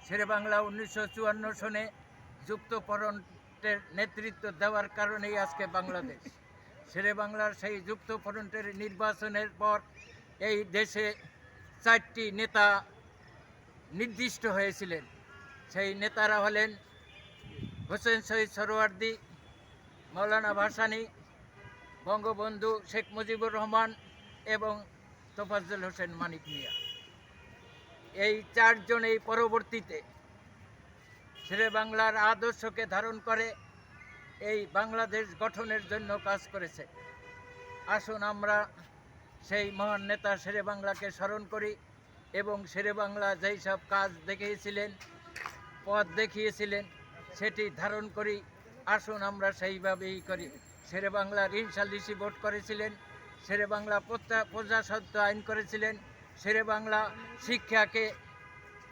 শেরেবাংলা 1954 সনে যুক্তফ্রন্টের নেতৃত্ব দেওয়ার কারণেই আজকে বাংলাদেশ। শেরেবাংলার সেই যুক্তফ্রন্টের নির্বাচনের পর এই দেশে 4টি নেতা নির্দিষ্ট হয়েছিলেন। সেই নেতারা হলেন হোসেন শহীদ সোহরাওয়ার্দী, মৌলানা ভাসানী, বঙ্গবন্ধু শেখ মুজিবুর রহমান এবং তোফাজ্জল হোসেন মানিক মিয়া। এই 4 জনেই পরবর্তীতে শেরেবাংলার আদর্শকে ধারণ করে এই বাংলাদেশ গঠনের জন্য কাজ করেছে। আসুন আমরা সেই মহান নেতা শেরেবাংলাকে স্মরণ করি এবং শেরেবাংলা যেই সব কাজ দেখিয়েছিলেন, পথ দেখিয়েছিলেন, সেটি ধারণ করি। আসুন আমরা সেইভাবেই করি। শেরেবাংলা ঋণ সালিসি বোর্ড করেছিলেন, শেরেবাংলা প্রজাস্বত্ব আইন করেছিলেন, শেরেবাংলা শিক্ষাকে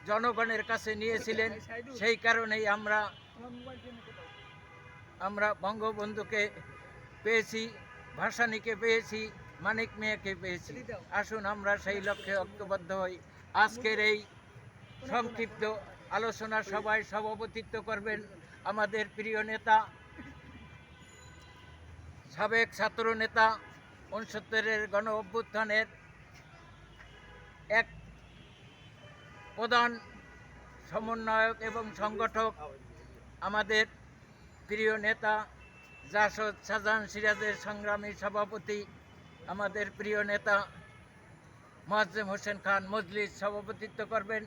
জনগণের কাছে নিয়েছিলেন। সেই কারণেই আমরা বঙ্গবন্ধুকে পেয়েছি, ভাসানীকে পেয়েছি, মানিক মিয়াকে পেয়েছি। আসুন আমরা সেই লক্ষ্যে ঐক্যবদ্ধ হই। আজকের এই সংক্ষিপ্ত আলোচনা সভায় সভাপতিত্ব করবেন আমাদের প্রিয় নেতা, সাবেক ছাত্র নেতা, 69-এর গণ অভ্যুত্থানের এক প্রধান সমন্বয়ক এবং সংগঠক, আমাদের প্রিয় নেতা জাসদ শাহজাহান সিরাজের সংগ্রামী সভাপতি, আমাদের প্রিয় নেতা মোয়াজ্জেম হোসেন খান মজলিস সভাপতিত্ব করবেন।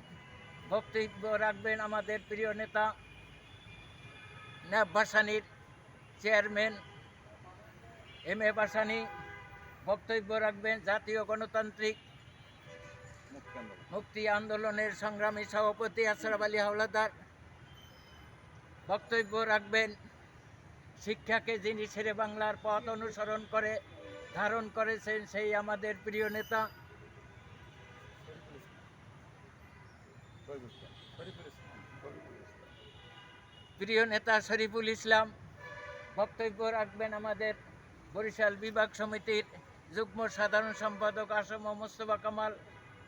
বক্তব্য রাখবেন আমাদের প্রিয় নেতা ন্যাব ভাসানীর চেয়ারম্যান এম.এ. ভাসানী। বক্তব্য রাখবেন জাতীয় গণতান্ত্রিক মুক্তি আন্দোলনের সংগ্রামী সভাপতি আশরাফ আলী হাওলাদার। বক্তব্য রাখবেন শিক্ষাকে যিনি শেরেবাংলার পথ অনুসরণ করে ধারণ করেছেন, সেই আমাদের প্রিয় নেতা শরীফুল ইসলাম। বক্তব্য রাখবেন আমাদের বরিশাল বিভাগ সমিতির যুগ্ম সাধারণ সম্পাদক আসম মোস্তফা কামাল।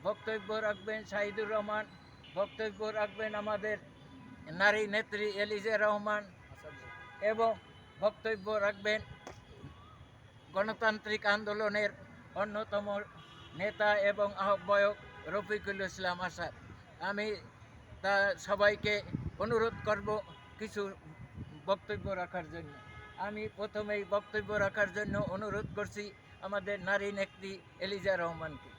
বক্তব্য রাখবেন শাহিদুর রহমান। বক্তব্য রাখবেন আমাদের নারী নেত্রী এলিজা রহমান এবং বক্তব্য রাখবেন গণতান্ত্রিক আন্দোলনের অন্যতম নেতা এবং আহ্বায়ক রফিকুল ইসলাম আসাদ। আমি সবাইকে অনুরোধ করব কিছু বক্তব্য রাখার জন্য। আমি প্রথমেই বক্তব্য রাখার জন্য অনুরোধ করছি আমাদের নারী নেত্রী এলিজা রহমানকে।